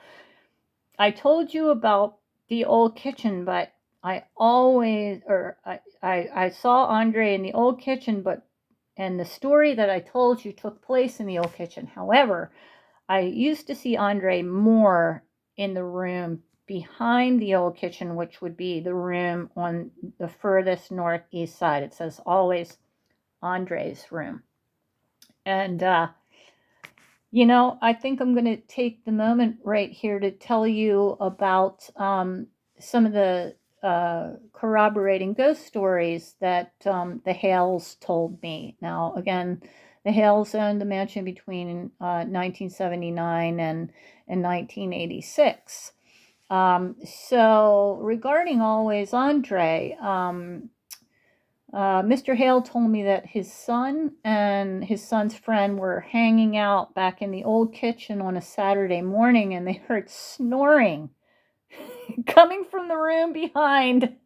I told you about the old kitchen, but I saw André in the old kitchen, and the story that I told you took place in the old kitchen. However, I used to see André more in the room behind the old kitchen, which would be the room on the furthest northeast side. It says always André's room. And, I think I'm going to take the moment right here to tell you about some of the corroborating ghost stories that the Hales told me. Now, again, the Hales owned the mansion between 1979 and 1986. So regarding Always André, Mr. Hale told me that his son and his son's friend were hanging out back in the old kitchen on a Saturday morning, and they heard snoring coming from the room behind,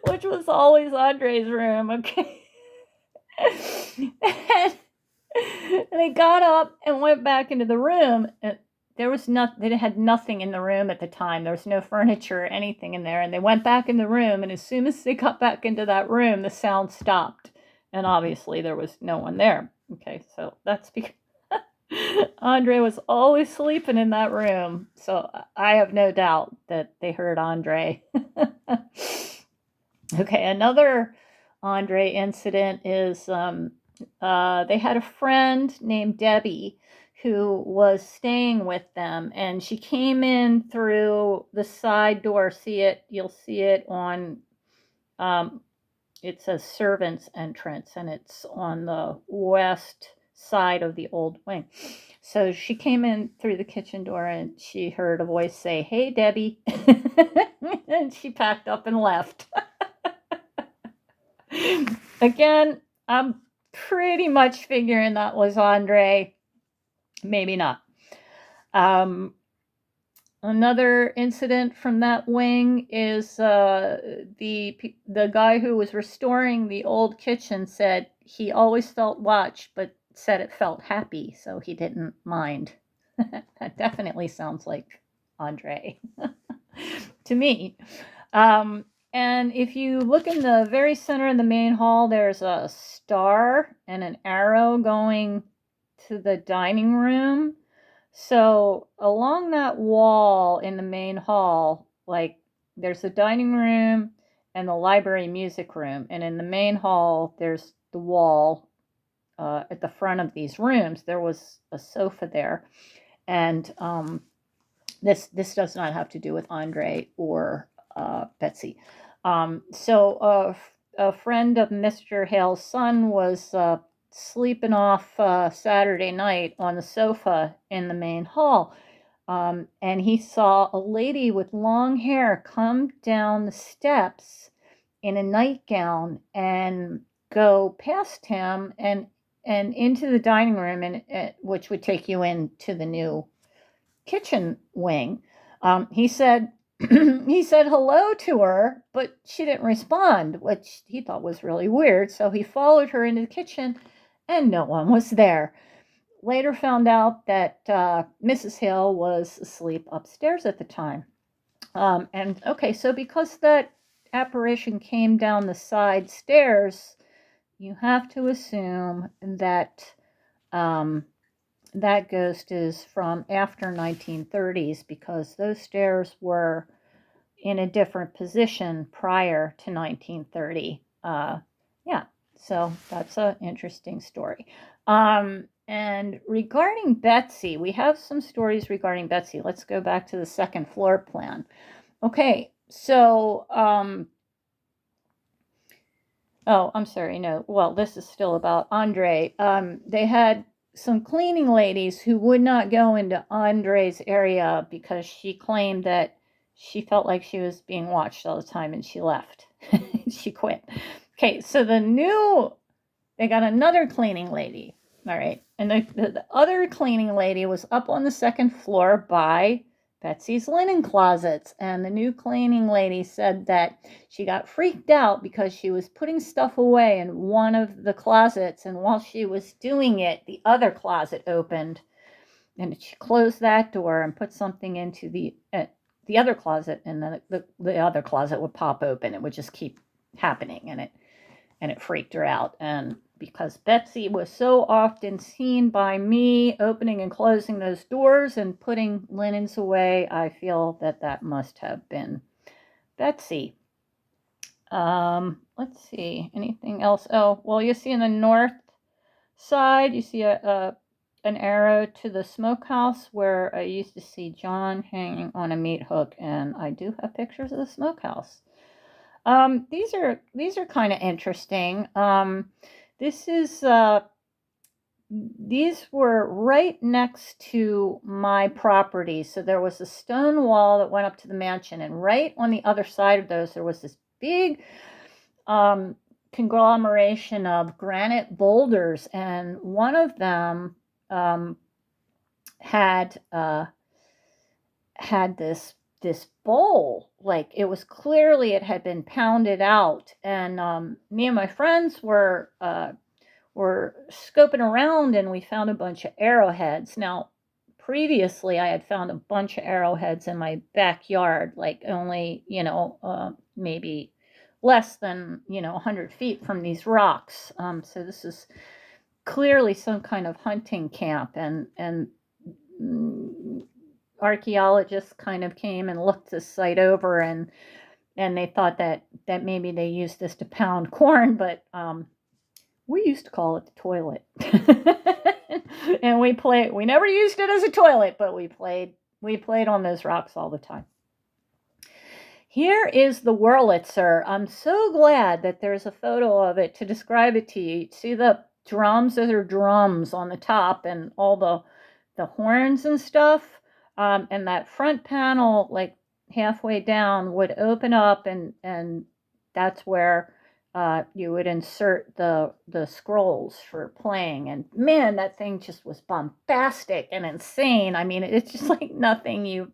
which was always André's room, okay? And they got up and went back into the room, they had nothing in the room at the time. There was no furniture or anything in there. And they went back in the room, and as soon as they got back into that room, the sound stopped. And obviously there was no one there. Okay, so that's because André was always sleeping in that room. So I have no doubt that they heard André. Okay, another André incident is they had a friend named Debbie who was staying with them, and she came in through the side door. You'll see it on, it says servants entrance, and it's on the west side of the old wing. So she came in through the kitchen door, and she heard a voice say, "Hey, Debbie," and she packed up and left. Again, I'm pretty much figuring that was André. Maybe not. Another incident from that wing is the guy who was restoring the old kitchen said he always felt watched, but said it felt happy, so he didn't mind. That definitely sounds like André to me. And if you look in the very center of the main hall, there's a star and an arrow going to the dining room. So along that wall in the main hall, like there's the dining room and the library music room. And in the main hall, there's the wall at the front of these rooms. There was a sofa there. And this does not have to do with André or Betsy. So a friend of Mr. Hale's son was sleeping off Saturday night on the sofa in the main hall. And he saw a lady with long hair come down the steps in a nightgown and go past him and into the dining room, and which would take you into the new kitchen wing. He said he said hello to her, but she didn't respond, which he thought was really weird. So he followed her into the kitchen, and no one was there. Later found out that Mrs. Hale was asleep upstairs at the time. And okay, so because that apparition came down the side stairs, you have to assume that that ghost is from after 1930s, because those stairs were in a different position prior to 1930. Yeah, so that's an interesting story. And regarding Betsy, we have some stories regarding Betsy. Let's go back to the second floor plan. Okay, so, oh, I'm sorry, no. Well, this is still about André. They had some cleaning ladies who would not go into André's area because she claimed that she felt like she was being watched all the time, and she left. She quit. Okay, so they got another cleaning lady. All right, and the other cleaning lady was up on the second floor by Betsy's linen closets, and the new cleaning lady said that she got freaked out because she was putting stuff away in one of the closets, and while she was doing it, the other closet opened, and she closed that door and put something into the other closet, and then the other closet would pop open. It would just keep happening, and it freaked her out. And because Betsy was so often seen by me opening and closing those doors and putting linens away, I feel that must have been Betsy. Let's see, anything else? Oh, well, you see in the north side, you see an arrow to the smokehouse where I used to see John hanging on a meat hook, and I do have pictures of the smokehouse. These are kind of interesting. These were right next to my property. So there was a stone wall that went up to the mansion, and right on the other side of those, there was this big conglomeration of granite boulders, and one of them had this bowl, like it was clearly it had been pounded out. And me and my friends were scoping around, and we found a bunch of arrowheads. Now, previously I had found a bunch of arrowheads in my backyard, like only, maybe less than, 100 feet from these rocks. So this is clearly some kind of hunting camp, and archaeologists kind of came and looked this site over, and they thought that maybe they used this to pound corn, but we used to call it the toilet. And we never used it as a toilet, but we played on those rocks all the time. Here is the Wurlitzer. I'm so glad that there's a photo of it to describe it to you. See the drums? Those are drums on the top, and all the horns and stuff. And that front panel, like halfway down, would open up, and that's where you would insert the scrolls for playing. And man, that thing just was bombastic and insane. I mean, it's just like nothing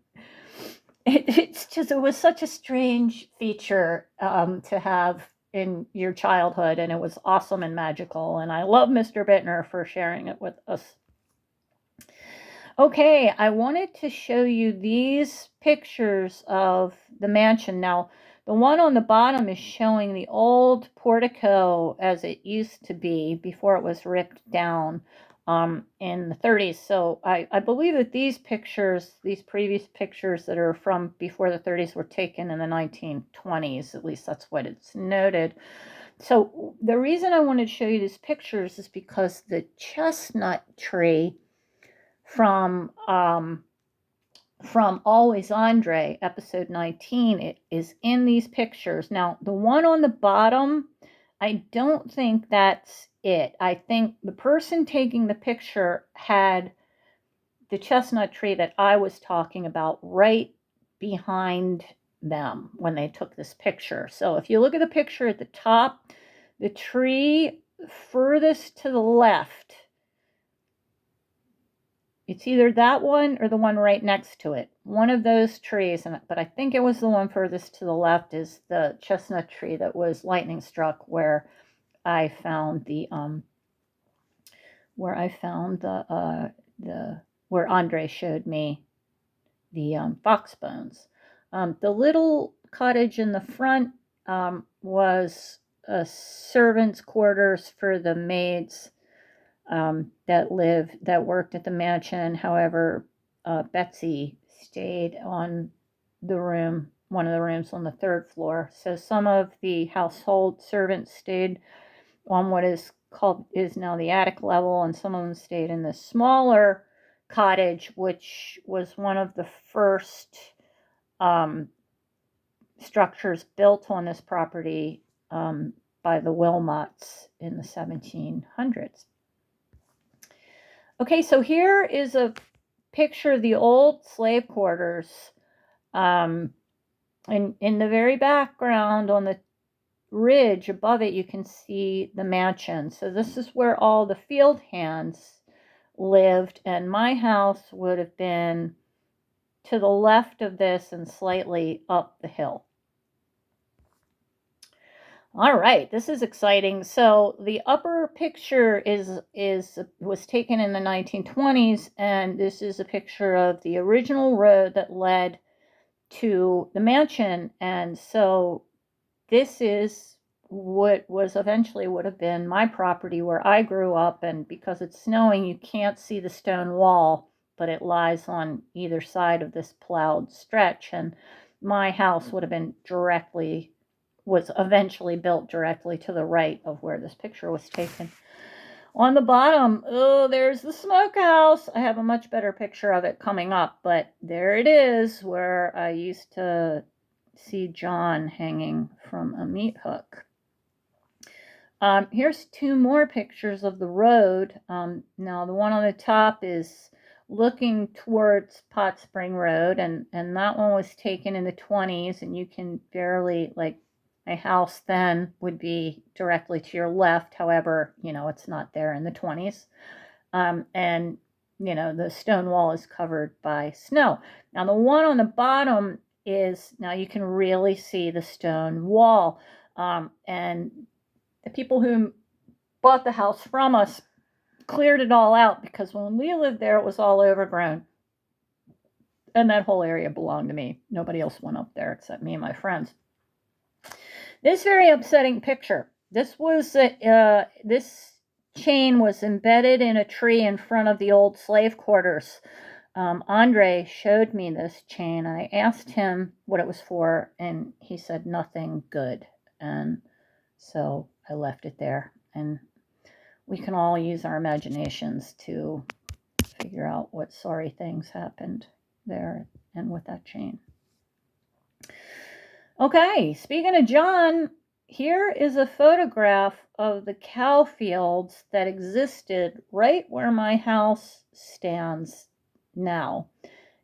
it was such a strange feature to have in your childhood, and it was awesome and magical. And I love Mr. Bitner for sharing it with us. Okay, I wanted to show you these pictures of the mansion. Now, the one on the bottom is showing the old portico as it used to be before it was ripped down in the 30s. So I believe that these previous pictures that are from before the 30s were taken in the 1920s. At least that's what it's noted. So the reason I wanted to show you these pictures is because the chestnut tree from Always André, episode 19, it is in these pictures. Now, the one on the bottom, I don't think that's it. I think the person taking the picture had the chestnut tree that I was talking about right behind them when they took this picture. So if you look at the picture at the top, the tree furthest to the left, it's either that one or the one right next to it. One of those trees, but I think it was the one furthest to the left, is the chestnut tree that was lightning struck where I found where André showed me the fox bones. The little cottage in the front was a servant's quarters for the maids that worked at the mansion. However, Betsy stayed on one of the rooms on the third floor. So some of the household servants stayed on what is now the attic level, and some of them stayed in the smaller cottage, which was one of the first structures built on this property by the Wilmots in the 1700s. Okay, so here is a picture of the old slave quarters. And in the very background, on the ridge above it, you can see the mansion. So this is where all the field hands lived, and my house would have been to the left of this and slightly up the hill. All right, this is exciting. So the upper picture was taken in the 1920s, and this is a picture of the original road that led to the mansion. And so this is what eventually would have been my property where I grew up. And because it's snowing, you can't see the stone wall, but it lies on either side of this plowed stretch. And my house would have been was eventually built directly to the right of where this picture was taken. On the bottom, there's the smokehouse. I have a much better picture of it coming up, but there it is, where I used to see John hanging from a meat hook. Here's two more pictures of the road. Now, the one on the top is looking towards Pot Spring Road, and that one was taken in the 20s, and you can barely, my house then would be directly to your left. However, it's not there in the 20s. And, the stone wall is covered by snow. Now, the one on the bottom now you can really see the stone wall. And the people who bought the house from us cleared it all out, because when we lived there, it was all overgrown. And that whole area belonged to me. Nobody else went up there except me and my friends. This very upsetting picture. This was this chain was embedded in a tree in front of the old slave quarters. André showed me this chain. I asked him what it was for, and he said nothing good. And so I left it there. And we can all use our imaginations to figure out what sorry things happened there and with that chain. Okay, speaking of John, here is a photograph of the cow fields that existed right where my house stands now.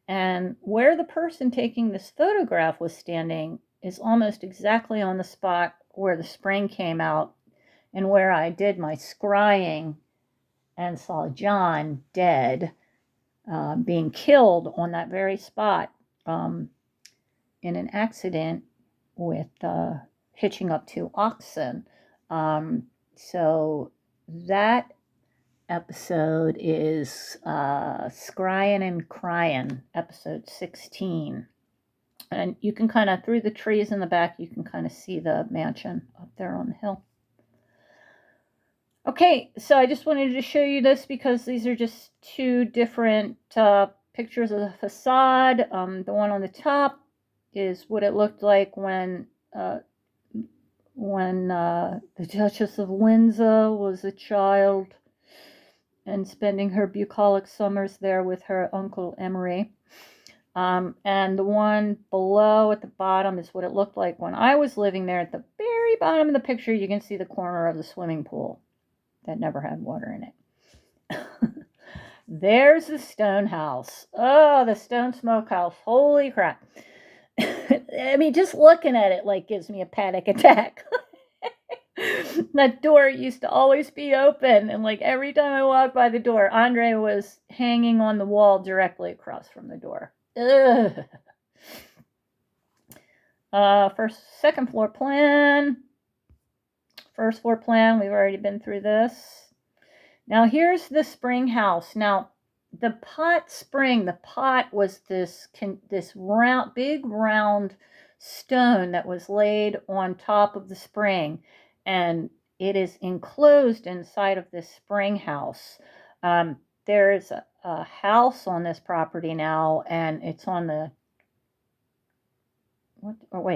And where the person taking this photograph was standing is almost exactly on the spot where the spring came out and where I did my scrying and saw John dead, being killed on that very spot in an accident with hitching up 2 oxen. So that episode is Scrying and Crying, episode 16. And you can kind of, through the trees in the back, you can kind of see the mansion up there on the hill. Okay, so I just wanted to show you this because these are just 2 different pictures of the facade. The one on the top is what it looked like when the Duchess of Windsor was a child and spending her bucolic summers there with her Uncle Emery. And the one below at the bottom is what it looked like when I was living there. At the very bottom of the picture, you can see the corner of the swimming pool that never had water in it. There's the stone house. Oh, the stone smokehouse. Holy crap. I mean, just looking at it like gives me a panic attack. That door used to always be open, and like every time I walked by the door, André was hanging on the wall directly across from the door. Ugh. Second floor plan. First floor plan, we've already been through this. Now here's the spring house. Now the pot spring, the pot was this round, big round stone that was laid on top of the spring, and it is enclosed inside of this spring house. There is a house on this property now, and it's on the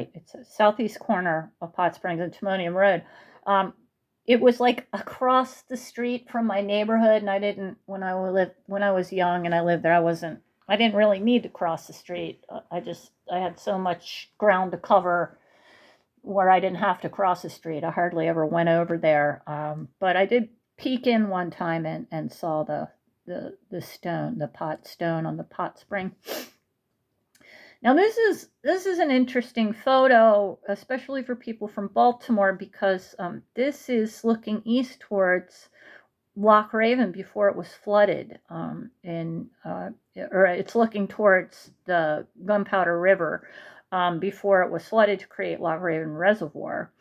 it's a southeast corner of Pot Springs and Timonium Road. It was like across the street from my neighborhood, and I didn't, when I was young and I lived there, I didn't really need to cross the street. I had so much ground to cover where I didn't have to cross the street. I hardly ever went over there. But I did peek in one time and saw the stone, the pot stone on the pot spring. Now this is an interesting photo, especially for people from Baltimore, because this is looking east towards Loch Raven before it was flooded, or it's looking towards the Gunpowder River before it was flooded to create Loch Raven Reservoir.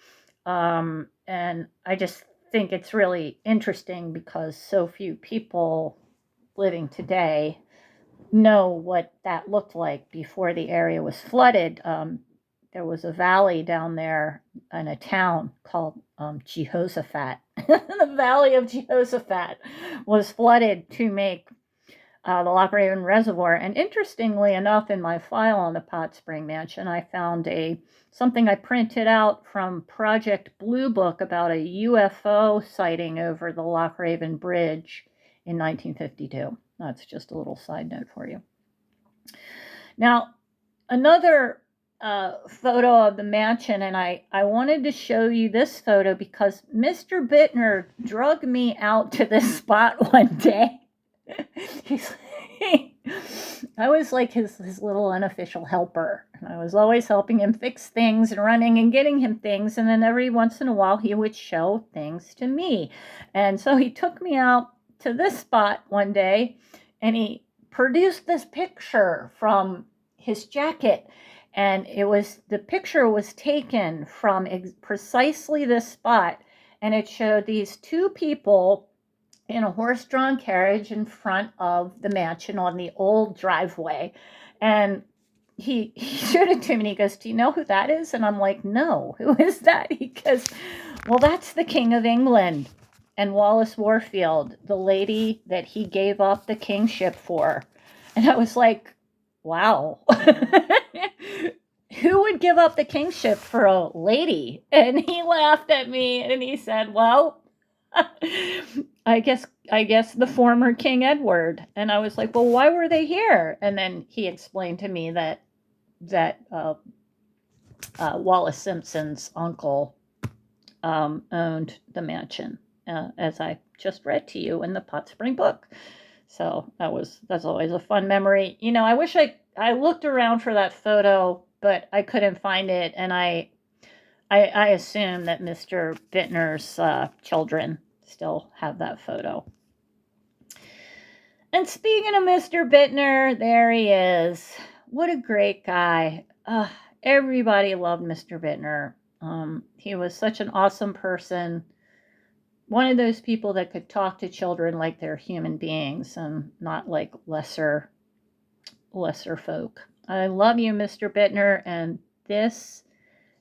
And I just think it's really interesting because so few people living today know what that looked like before the area was flooded. There was a valley down there in a town called Jehoshaphat. The Valley of Jehoshaphat was flooded to make the Loch Raven Reservoir. And interestingly enough, in my file on the Pot Spring Mansion, I found something I printed out from Project Blue Book about a UFO sighting over the Loch Raven Bridge in 1952. That's just a little side note for you. Now, another photo of the mansion, and I wanted to show you this photo because Mr. Bitner drug me out to this spot one day. I was like his little unofficial helper, and I was always helping him fix things and running and getting him things, and then every once in a while he would show things to me. And so he took me out to this spot one day, and he produced this picture from his jacket, and the picture was taken from precisely this spot, and it showed these 2 people in a horse-drawn carriage in front of the mansion on the old driveway. And he showed it to me and he goes, do you know who that is? And I'm like, no, who is that? He goes, well, that's the King of England and Wallace Warfield, the lady that he gave up the kingship for. And I was like, wow. Who would give up the kingship for a lady? And he laughed at me and he said, well, I guess the former King Edward. And I was like, well, why were they here? And then he explained to me that Wallace Simpson's uncle owned the mansion, as I just read to you in the Pot Spring book. So that's always a fun memory. You know, I wish I looked around for that photo, but I couldn't find it, and I assume that Mr. Bitner's children still have that photo. And speaking of Mr. Bitner, there he is. What a great guy. Everybody loved Mr. Bitner. He was such an awesome person. One of those people that could talk to children like they're human beings and not like lesser folk. I love you, Mr. Bitner, and this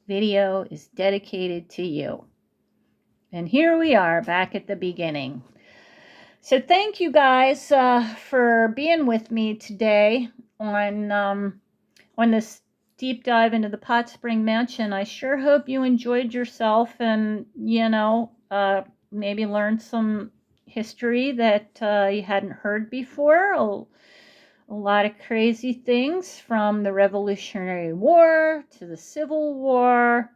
video is dedicated to you. And here we are back at the beginning. So thank you guys for being with me today on this deep dive into the Pot Spring Mansion. I sure hope you enjoyed yourself and, you know, maybe learned some history that you hadn't heard before. A lot of crazy things from the Revolutionary War to the Civil War,